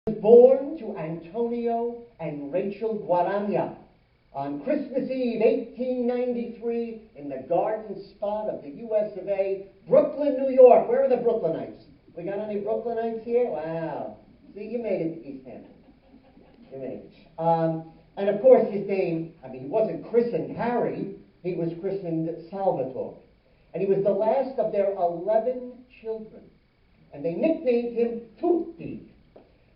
was born to Antonio and Rachel Guaragna on Christmas Eve, 1893, in the garden spot of the US of A, Brooklyn, New York. Where are the Brooklynites? We got any Brooklynites here? Wow. See, you made it to East Hampton. You made it. And of course, his name, he wasn't christened Harry, he was christened Salvatore. And he was the last of their 11 children. And they nicknamed him Tutti.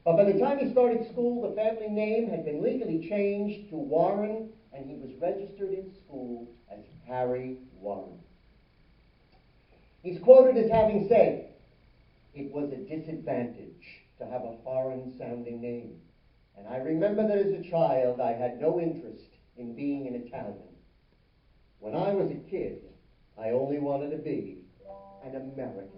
But by the time he started school, the family name had been legally changed to Warren, and he was registered in school as Harry Warren. He's quoted as having said, "It was a disadvantage to have a foreign-sounding name. And I remember that as a child, I had no interest in being an Italian. When I was a kid, I only wanted to be an American."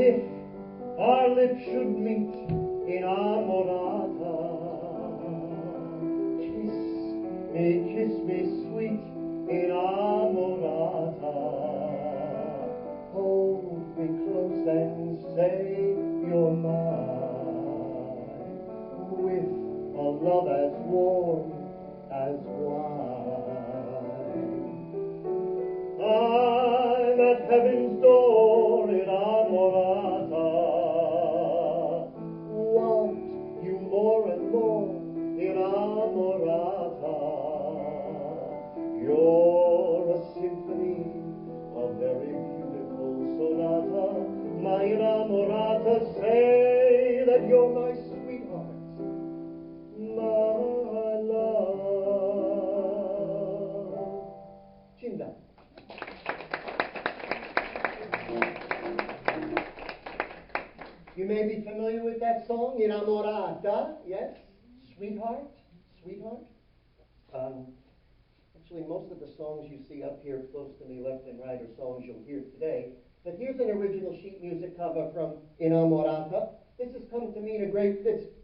If our lips should meet in amorata, kiss me sweet in amorata. Hold me close and say you're mine, with a love as warm as wine. I'm at heaven's door in amorata. Want you more and more in amorata. You're a symphony, a very beautiful sonata. My inamorata, say that you're my sweetheart, my love. Chin down. You may be familiar with that song, Inamorata, yes? Sweetheart, sweetheart. Actually, most of the songs you see up here close to me, left and right, are songs you'll hear today. But here's an original sheet music cover from Inamorata. This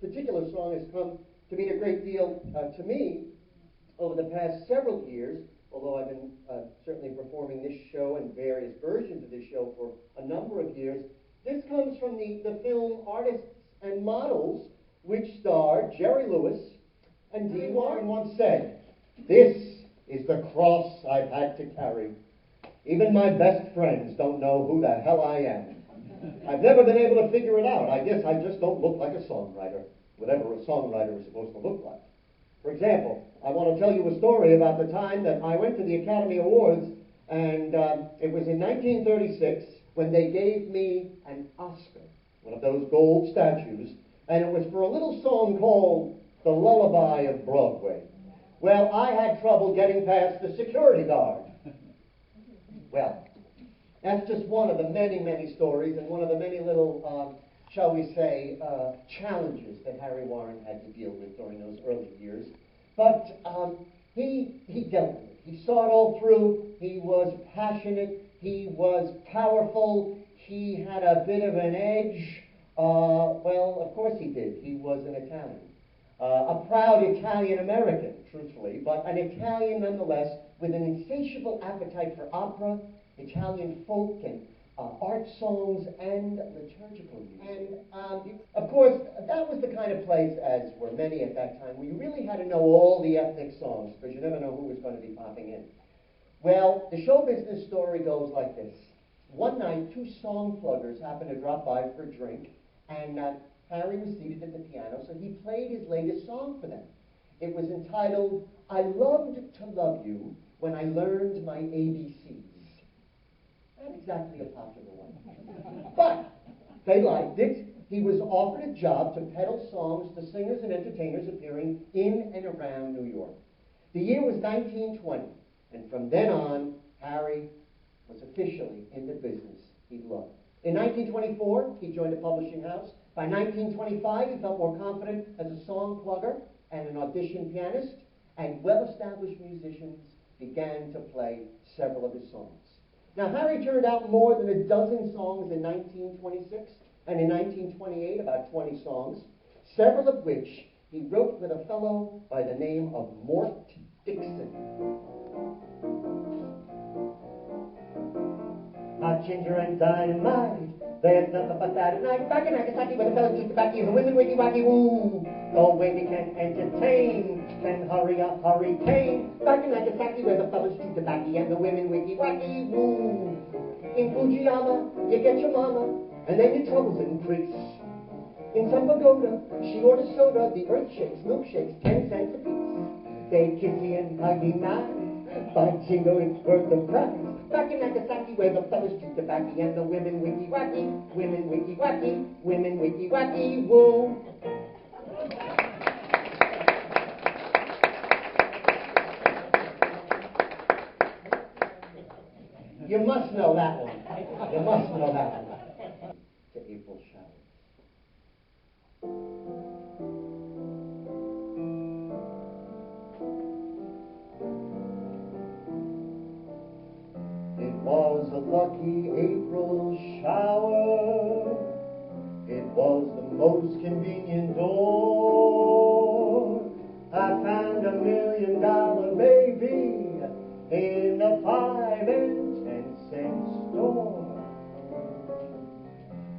particular song has come to mean a great deal to me over the past several years, although I've been certainly performing this show and various versions of this show for a number of years. This comes from the film Artists and Models, which starred Jerry Lewis, and Dee Warren once said, "This is the cross I've had to carry. Even my best friends don't know who the hell I am. I've never been able to figure it out. I guess I just don't look like a songwriter, whatever a songwriter is supposed to look like." For example, I want to tell you a story about the time that I went to the Academy Awards, and it was in 1936 when they gave me an Oscar, one of those gold statues, and it was for a little song called "The Lullaby of Broadway." Well, I had trouble getting past the security guard. Well, that's just one of the many, many stories and one of the many little, shall we say, challenges that Harry Warren had to deal with during those early years. But he dealt with it. He saw it all through. He was passionate. He was powerful. He had a bit of an edge. Well, of course he did. He was an Italian. A proud Italian-American, truthfully, but an Italian nonetheless, with an insatiable appetite for opera, Italian folk, and art songs, and liturgical music. And, of course, that was the kind of place, as were many at that time, where you really had to know all the ethnic songs, because you never know who was going to be popping in. Well, the show business story goes like this. One night, two song pluggers happened to drop by for a drink, and Harry was seated at the piano, so he played his latest song for them. It was entitled, "I Loved to Love You When I Learned My ABCs." Not exactly a popular one. But they liked it. He was offered a job to peddle songs to singers and entertainers appearing in and around New York. The year was 1920. And from then on, Harry was officially in the business he loved. In 1924, he joined a publishing house. By 1925, he felt more confident as a song plugger and an audition pianist, and well-established musicians began to play several of his songs. Now, Harry turned out more than a dozen songs in 1926, and in 1928, about 20 songs, several of which he wrote with a fellow by the name of Mort Dixon. hot ginger and dynamite. There's nothing but that at night. Back in Nagasaki where the fellas keep the backy and the women wiki wacky woo. Oh, when you can entertain, then hurry up, hurricane. Back in Nagasaki where the fellas chew tobacco and the women wiki wacky woo. In Fujiyama, you get your mama, and then your troubles increase. In some pagoda, she orders soda, the earth shakes, milkshakes, 10 cents a piece. They kissy and huggy nice, by jingo, it's worth the price. Back in Nagasaki where the fellas chew tobacco and the women wiki wacky, women wiki wacky, women wiki wacky woo. You must know that one. You must know that one. To April showers. It was a lucky April shower. It was the most convenient door. I found $1 million baby in a 5 and 10 cent store.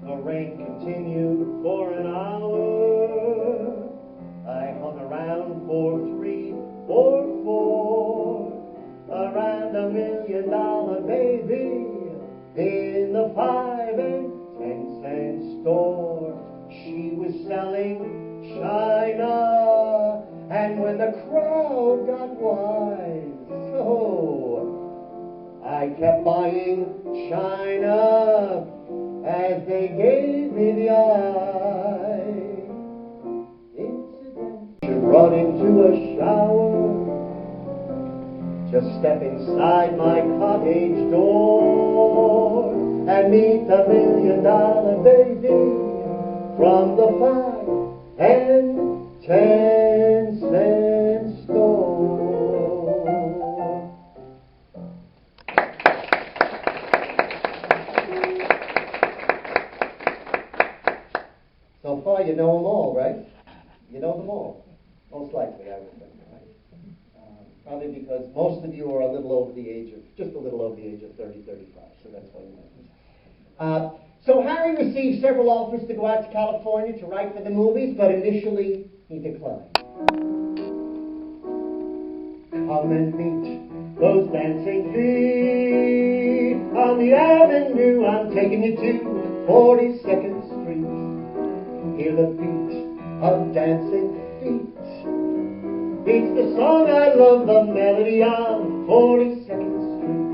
The rain continued for an hour. I hung around for 3 or 4. Around $1 million baby in the 5 and 10 cent store. She was selling china, and when the crowd got wise, I kept buying china as they gave me the eye. Incident, she run into a shower. Just step inside my cottage door and meet the $1 million baby from the 5 and 10 cent store. So far, you know them all, right? You know them all. Most likely, I would think, right? Probably because most of you are a little over the age of, just a little over the age of 30, 35, so that's why you know this. So Harry received several offers to go out to California to write for the movies, but initially he declined. Come and meet those dancing feet on the avenue. I'm taking you to 42nd Street. Hear the beat of dancing feet. It's the song I love, the melody on 42nd Street.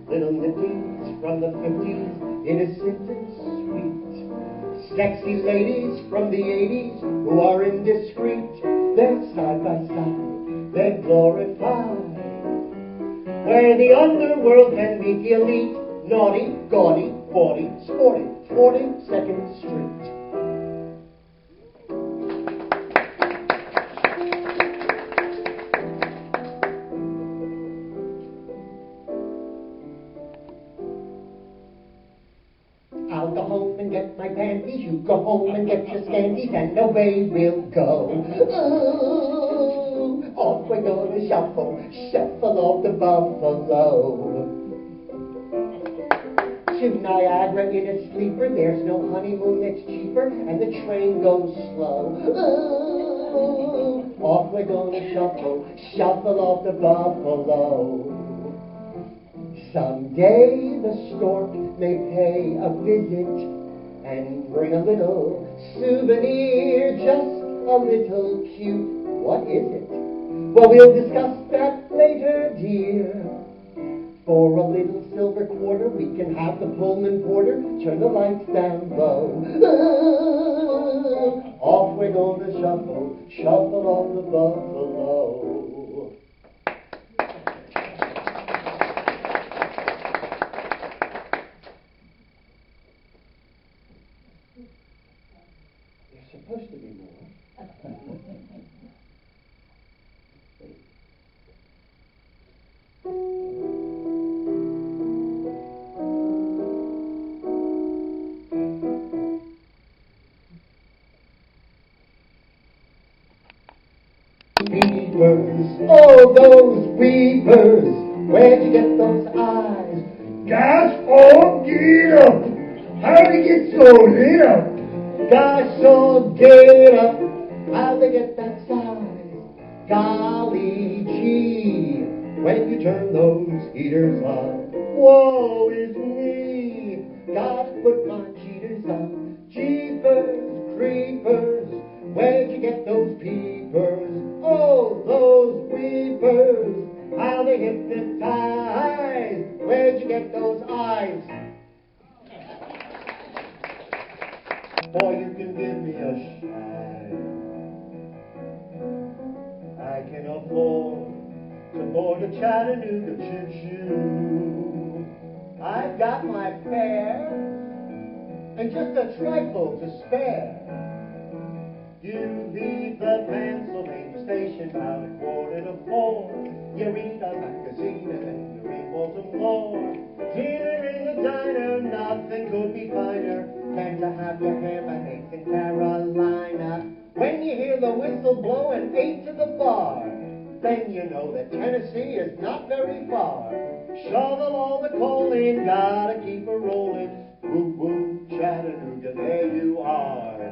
Little nippies from the 50s, innocent and sweet. Sexy ladies from the 80s who are indiscreet. They're side by side, they're glorified. Where the underworld can meet the elite. Naughty, gaudy, bawdy, sporty, 42nd Street. I'll go home and get my panties, you go home and get your scanties, and away we'll go. Ooh, off we're gonna shuffle, shuffle off the buffalo. To Niagara in a sleeper, there's no honeymoon that's cheaper, and the train goes slow. Ooh, off we're gonna shuffle, shuffle off the buffalo. Someday the stork may pay a visit and bring a little souvenir, just a little cute. What is it? Well, we'll discuss that later, dear. For a little silver quarter, we can have the Pullman porter turn the lights down low. Off we're gonna shuffle, shuffle off the buffalo. Supposed to be more. Weepers, oh those weepers, where'd you get those eyes? Gosh, oh, get up! How'd you get so lit up? Gosh, oh, get up! How'd they get that size? Golly gee, when you turn those heaters on, woe is me! Gotta put my cheaters on. Jeepers, creepers, where'd you get those peepers? Oh, those weepers, how they hypnotize. Where'd you get those eyes? Boy, you can give me a shine. I can afford to board a Chattanooga choo-choo. I've got my fare and just a trifle to spare. You leave the Pennsylvania station about 3:45. You read a magazine and then you're in Baltimore. Dinner in the diner, nothing could be finer than to have your ham and eggs in Carolina. When you hear the whistle blow and 8 to the bar, then you know that Tennessee is not very far. Shovel all the coal in, gotta keep her rolling. Woo woo, Chattanooga, there you are.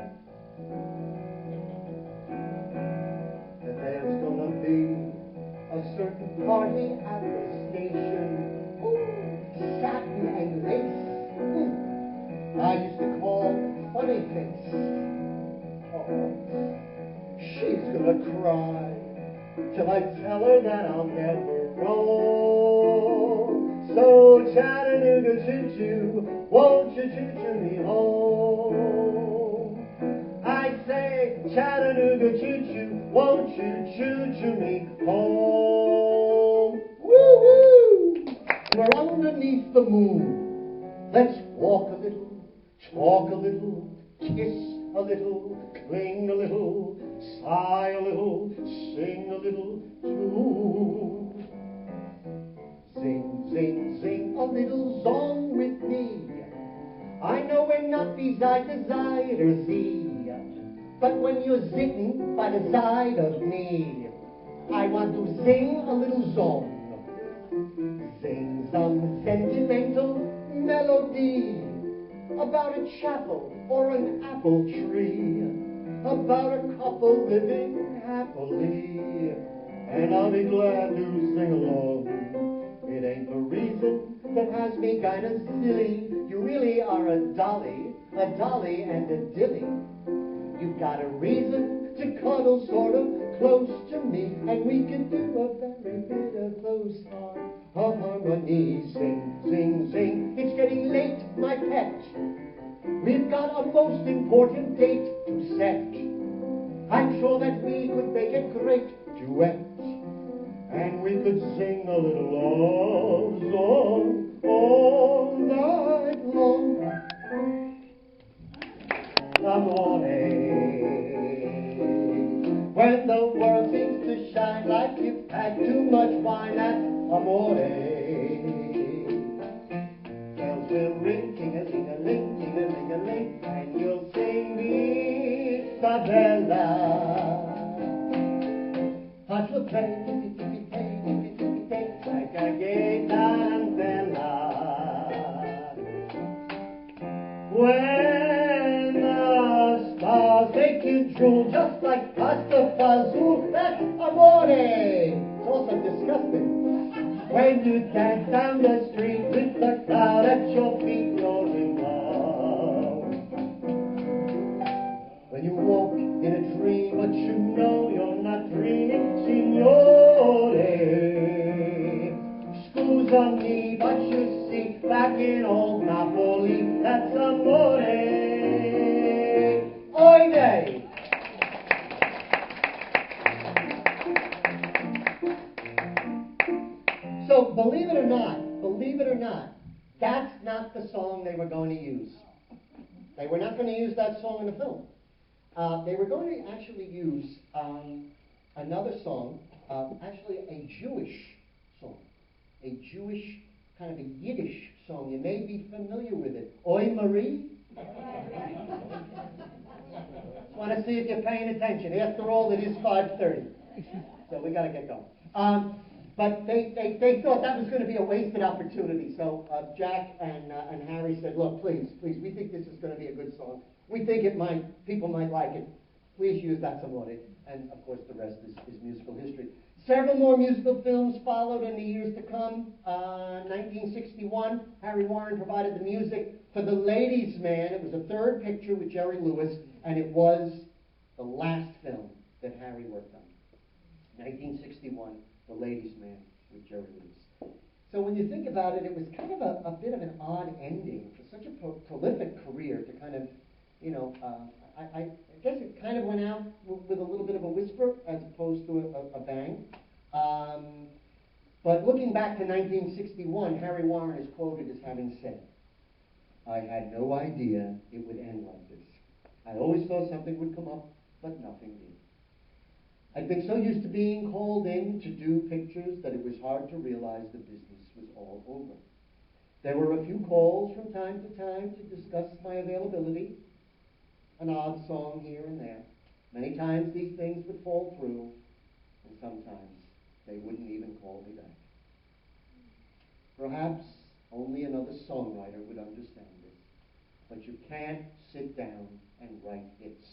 And there's gonna be a certain party at the station. Ooh, satin and lace. I used to call Funny Face. Oh, she's gonna cry till I tell her that I'll never roam. So Chattanooga choo-choo, won't you choo-choo me home? I say Chattanooga choo-choo, won't you choo-choo me home? Woo-woo! We're underneath the moon. Let's walk a little, talk a little, kiss a little, cling a little, sigh a little, sing a little too. Zing, zing, zing, a little song with me. I know we're not beside the side or Z, but when you're sitting by the side of me, I want to sing a little song. Sing some sentimental melody about a chapel or an apple tree, about a couple living happily, and I'll be glad to sing along. It ain't the reason that has me kind of silly. You really are a dolly and a dilly. You've got a reason to cuddle sort of close to me, and we can do a very bit of close harmony. Sing, sing, sing, it's getting late, my pet. We've got a most important date to set. I'm sure that we could make a great duet, and we could sing a little love song all night long. Amore, when the world seems to shine like you've had too much wine, that's amore. Bells will ring, ting-a-ling-a-ling, ting-a-ling-a-ling, and you'll sing the Isabella. Hearts will play, tippy-tippy-tay, tippy-tippy-tay, like a gay danzella. When the stars make you drool just like pasta fazool, that's amore. It's also disgusting. When you dance down the street with the cloud at your feet, you're in love. When you walk in a dream, but you know you're not dreaming, signore. Scusa me, but you see, back in old Napoli, that's amore. Oide! So, believe it or not, that's not the song they were going to use. They were not going to use that song in the film. They were going to actually use another song, actually a Jewish song. A Jewish, kind of a Yiddish song. You may be familiar with it. Oi Marie? Just want to see if you're paying attention. After all, it is 5:30. So we got to get going. But they thought that was going to be a wasted opportunity. So Jack and Harry said, look, please, we think this is going to be a good song. We think people might like it. Please use That's Amore. And, of course, the rest is musical history. Several more musical films followed in the years to come. 1961, Harry Warren provided the music for The Ladies' Man. It was a third picture with Jerry Lewis, and it was the last film that Harry worked on. 1961, The Ladies' Man with Jerry Lewis. So when you think about it, it was kind of a bit of an odd ending for such a prolific career to kind of, I guess it kind of went out with a little bit of a whisper as opposed to a bang. But looking back to 1961, Harry Warren is quoted as having said, I had no idea it would end like this. I always thought something would come up, but nothing did. I'd been so used to being called in to do pictures that it was hard to realize the business was all over. There were a few calls from time to time to discuss my availability, an odd song here and there. Many times these things would fall through, and sometimes they wouldn't even call me back. Perhaps only another songwriter would understand this, but you can't sit down and write hits.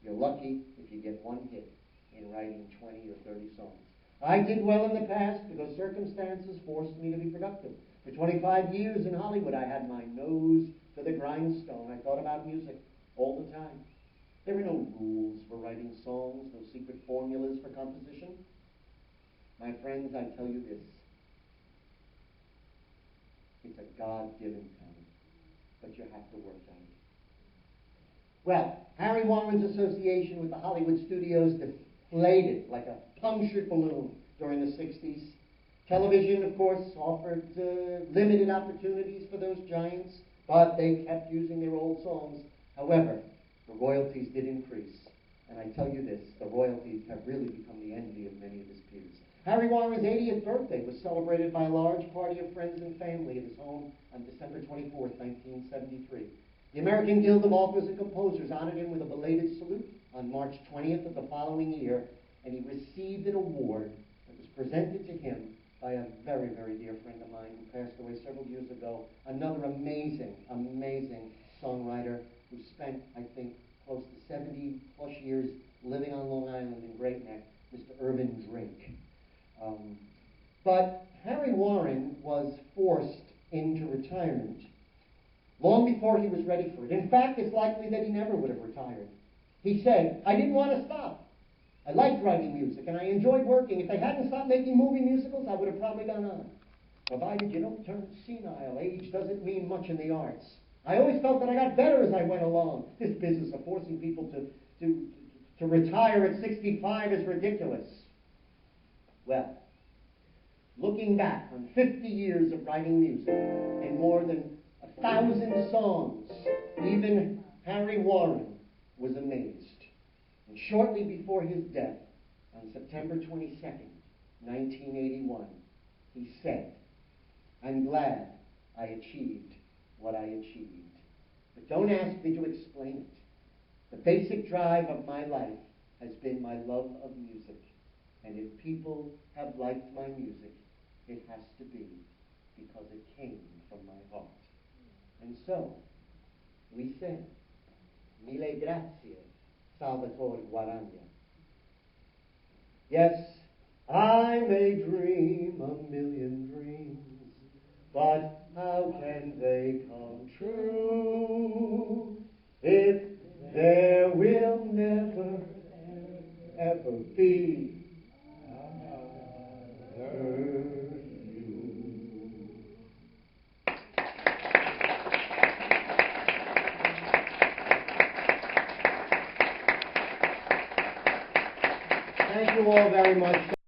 You're lucky if you get one hit in writing 20 or 30 songs. I did well in the past because circumstances forced me to be productive. For 25 years in Hollywood, I had my nose to the grindstone. I thought about music all the time. There are no rules for writing songs, no secret formulas for composition. My friends, I tell you this. It's a God-given talent, but you have to work at it. Well, Harry Warren's association with the Hollywood studios deflated like a punctured balloon during the 60s. Television, of course, offered limited opportunities for those giants, but they kept using their old songs. However, the royalties did increase. And I tell you this, the royalties have really become the envy of many of his peers. Harry Warren's 80th birthday was celebrated by a large party of friends and family at his home on December 24th, 1973. The American Guild of Authors and Composers honored him with a belated salute on March 20th of the following year, and he received an award that was presented to him by a very, very dear friend of mine who passed away several years ago, another amazing, amazing songwriter who spent, I think, close to 70-plus years living on Long Island in Great Neck, Mr. Irvin Drake. But Harry Warren was forced into retirement long before he was ready for it. In fact, it's likely that he never would have retired. He said, I didn't want to stop. I liked writing music, and I enjoyed working. If they hadn't stopped making movie musicals, I would have probably gone on. Provided you don't turn senile, age doesn't mean much in the arts. I always felt that I got better as I went along. This business of forcing people to retire at 65 is ridiculous. Well, looking back on 50 years of writing music and more than 1,000 songs, even Harry Warren was amazed. And shortly before his death, on September 22nd, 1981, he said, I'm glad I achieved what I achieved. But don't ask me to explain it. The basic drive of my life has been my love of music. And if people have liked my music, it has to be because it came from my heart. And so, we sing, Mille grazie, Salvatore Guaragna. Yes, I may dream a million dreams, but how can they come true if there will never, ever be another you? Thank you all very much.